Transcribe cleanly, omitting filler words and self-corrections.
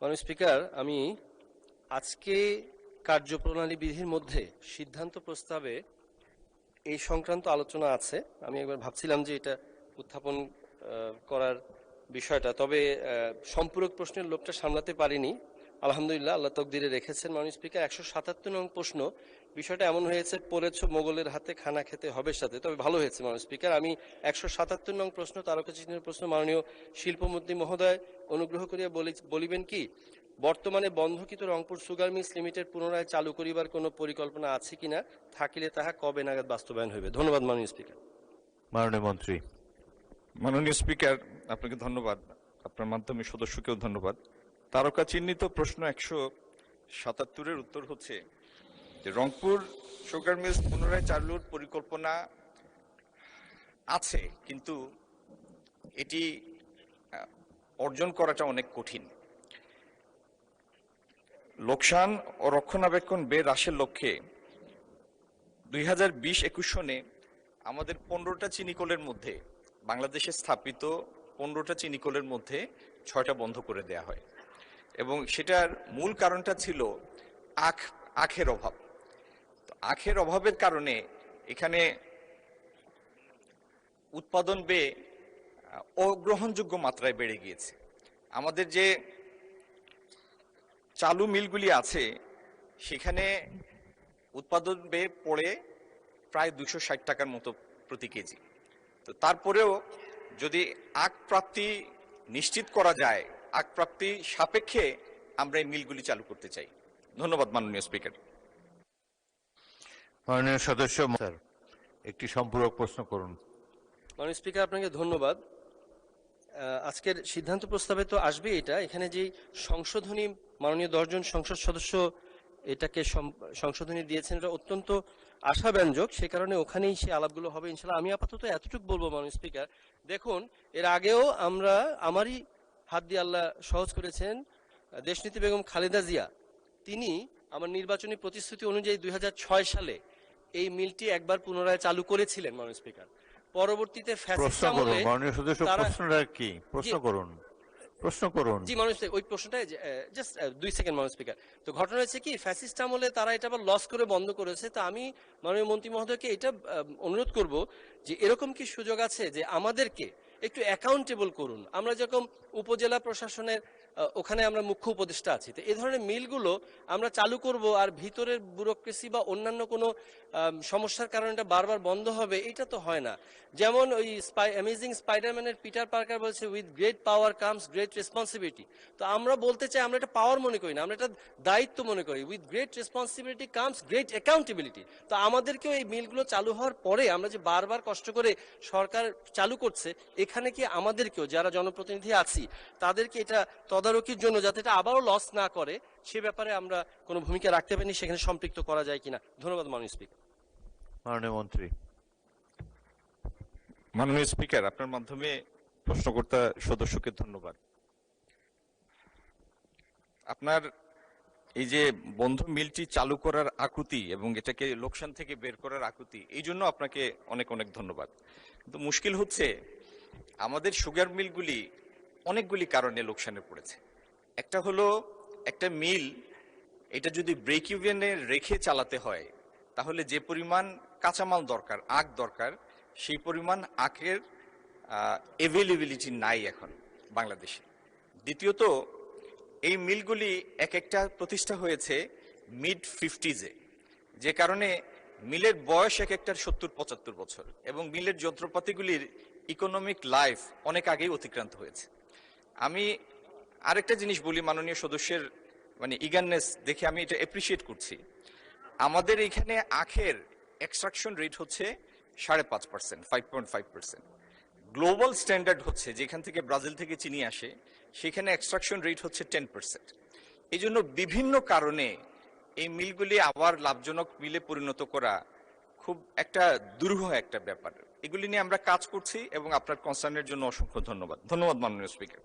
মাননীয় স্পিকার, আমি আজকে কার্যপ্রণালী বিধির মধ্যে সিদ্ধান্ত প্রস্তাবে এই সংক্রান্ত আলোচনা আছে। আমি একবার ভাবছিলাম যে এটা উত্থাপন করার বিষয়টা, তবে সম্পূরক প্রশ্নের লোকটা সামলাতে পারিনি। আলহামদুলিল্লাহ, আল্লাহ তকদিরে রেখেছেন। মাননীয় স্পিকার, 177 নং প্রশ্ন, বিষয়টা এমন হয়েছে পড়েছ মোগলের হাতে খানা খেতে হবে সাথে, তবে ভালো হয়েছে মাননীয় স্পিকার। আমি 177 নং প্রশ্ন, তারকা চিহ্নের প্রশ্ন, মাননীয় শিল্পমন্ত্রী মহোদয় অনুগ্রহ করিয়া বলিবেন কি বর্তমানে বন্ধকিত রংপুর সুগার মিলস লিমিটেড পুনরায় চালু করিবার কোনো পরিকল্পনা আছে কিনা, থাকিলে তাহা কবে নাগাদ বাস্তবায়ন হইবে? ধন্যবাদ মাননীয় স্পিকার। মাননীয় মন্ত্রী। মাননীয় স্পিকার, আপনাকে ধন্যবাদ। আপনার মাধ্যমে সদস্যকেও ধন্যবাদ। তারকা চিহ্নিত প্রশ্ন 177-এর উত্তর হচ্ছে যে রংপুর সুগার মিলস পুনরায় চালুর পরিকল্পনা আছে, কিন্তু এটি অর্জন করাটা অনেক কঠিন। লোকসান ও রক্ষণাবেক্ষণ ব্যয় হ্রাসের লক্ষ্যে 2020-21 সনে আমাদের 15টা চিনিকলের মধ্যে, বাংলাদেশে স্থাপিত 15টা চিনিকলের মধ্যে 6টা বন্ধ করে দেয়া হয়, এবং সেটার মূল কারণটা ছিল আখের অভাব। আখের অভাবের কারণে এখানে উৎপাদন ব্যয় অগ্রহণযোগ্য মাত্রায় বেড়ে গিয়েছে। আমাদের যে চালু মিলগুলি আছে সেখানে উৎপাদন ব্যয় পড়ে প্রায় 260 টাকার মতো প্রতি কেজি। তো তারপরেও যদি আখ প্রাপ্তি নিশ্চিত করা যায়, আখ প্রাপ্তি সাপেক্ষে আমরা এই মিলগুলি চালু করতে চাই। ধন্যবাদ মাননীয় স্পিকার। মাননীয় সদস্য স্যার, একটি সম্পূরক প্রশ্ন করুন। মাননীয় স্পিকার, আপনাকে ধন্যবাদ। আজকের সিদ্ধান্ত প্রস্তাবে তো আসবে এটা, এখানে যে সংশোধনী মাননীয় 10 জন সংসদ সদস্য এটাকে সংশোধনী দিয়েছেন, এটা অত্যন্ত আশাব্যঞ্জক। সে কারণে ওখানেই সে আলাপগুলো হবে ইনশাল্লাহ। আমি আপাতত এতটুকু বলবো মাননীয় স্পিকার, দেখুন এর আগেও আমরা, আমারই হাত দিয়ে আল্লাহ সহজ করেছেন, দেশনেত্রী বেগম খালেদা জিয়া তিনি আমার নির্বাচনী প্রতিশ্রুতি অনুযায়ী 2006 সালে এই মিলটি একবার পুনরায় চালু করেছিলেন মাননীয় স্পিকার। পরবর্তীতে প্রশ্ন করুন মাননীয় সদস্য, প্রশ্নটা কি? প্রশ্ন করুন, প্রশ্ন করুন। জি মাননীয় স্পিকার, ওই প্রশ্নটাই জাস্ট 2 সেকেন্ড মাননীয় স্পিকার। তো ঘটনা হয়েছে কি, ফ্যাসিস্ট আমলে তারা এটা আবার লস করে বন্ধ করেছে। তো আমি মাননীয় মন্ত্রী মহোদয়কে এটা অনুরোধ করব যে এরকম কি সুযোগ আছে যে আমাদেরকে একটু অ্যাকাউন্টেবল করুন। আমরা যেরকম উপজেলা প্রশাসনের ওখানে আমরা মুখ্য উপদেষ্টা আছি, তো এই ধরনের মিলগুলো আমরা চালু করব আর ভিতরের ব্যুরোক্রেসি বা অন্যান্য কোনো সমস্যার কারণে এটা বারবার বন্ধ হবে, এটা তো হয় না। যেমন ওই অ্যামেজিং স্পাইডারম্যানের পিটার পার্কার বলছে, with great power comes great responsibility. তো আমরা বলতে চাই, আমরা এটা পাওয়ার মনে করি না, আমরা এটা দায়িত্ব মনে করি। With great responsibility comes great accountability. তো আমাদেরকেও এই মিলগুলো চালু হওয়ার পরে আমরা যে বারবার কষ্ট করে সরকার চালু করছে, এখানে কি আমাদেরকেও যারা জনপ্রতিনিধি আছি তাদেরকে এটা তদারকির জন্য যাতে এটা আবারও লস না করে সে ব্যাপারে আমরা কোনো ভূমিকা রাখতে পারি, সেখানে সম্পৃক্ত করা যায় কিনা। ধন্যবাদ মাননীয় স্পিকার। মাননীয় মন্ত্রী। মাননীয় স্পিকার, আপনার মাধ্যমে প্রশ্নকর্তা সদস্যকে ধন্যবাদ। আপনার এই যে বন্ধ মিলটি চালু করার আকুতি এবং এটাকে লোকসান থেকে বের করার আকুতি, এই জন্য আপনাকে অনেক অনেক ধন্যবাদ। কিন্তু মুশকিল হচ্ছে আমাদের সুগার মিলগুলি অনেকগুলি কারণে লোকসানে পড়েছে। একটা হলো, একটা মিল এটা যদি ব্রেক ইভেনে রেখে চালাতে হয় তাহলে যে পরিমাণ কাঁচামাল দরকার, আখ দরকার, সেই পরিমাণ আখের অ্যাভেলেবিলিটি নাই এখন বাংলাদেশে। দ্বিতীয়ত, এই মিলগুলি এক একটা প্রতিষ্ঠা হয়েছে মিড 50s-এ, যে কারণে মিলের বয়স এক একটার 70-75 বছর, এবং মিলের যন্ত্রপাতিগুলির ইকোনমিক লাইফ অনেক আগেই অতিক্রান্ত হয়েছে। আমি আরেকটা জিনিস বলি, মাননীয় সদস্যের ইগারনেস দেখে আমি এটা অ্যাপ্রিসিয়েট করছি। আমাদের এখানে আখের এক্সট্রাকশন রেট হচ্ছে 5.5%, 5.5%। গ্লোবাল স্ট্যান্ডার্ড হচ্ছে, যেখান থেকে ব্রাজিল থেকে চিনি আসে, সেখানে এক্সট্রাকশন রেট হচ্ছে 10%। এই জন্য বিভিন্ন কারণে এই মিলগুলি আবার লাভজনক মিলে পরিণত করা খুব একটা দুরূহ একটা ব্যাপার। এগুলি নিয়ে আমরা কাজ করছি এবং আপনার কনসার্নের জন্য অসংখ্য ধন্যবাদ। ধন্যবাদ মাননীয় স্পিকার।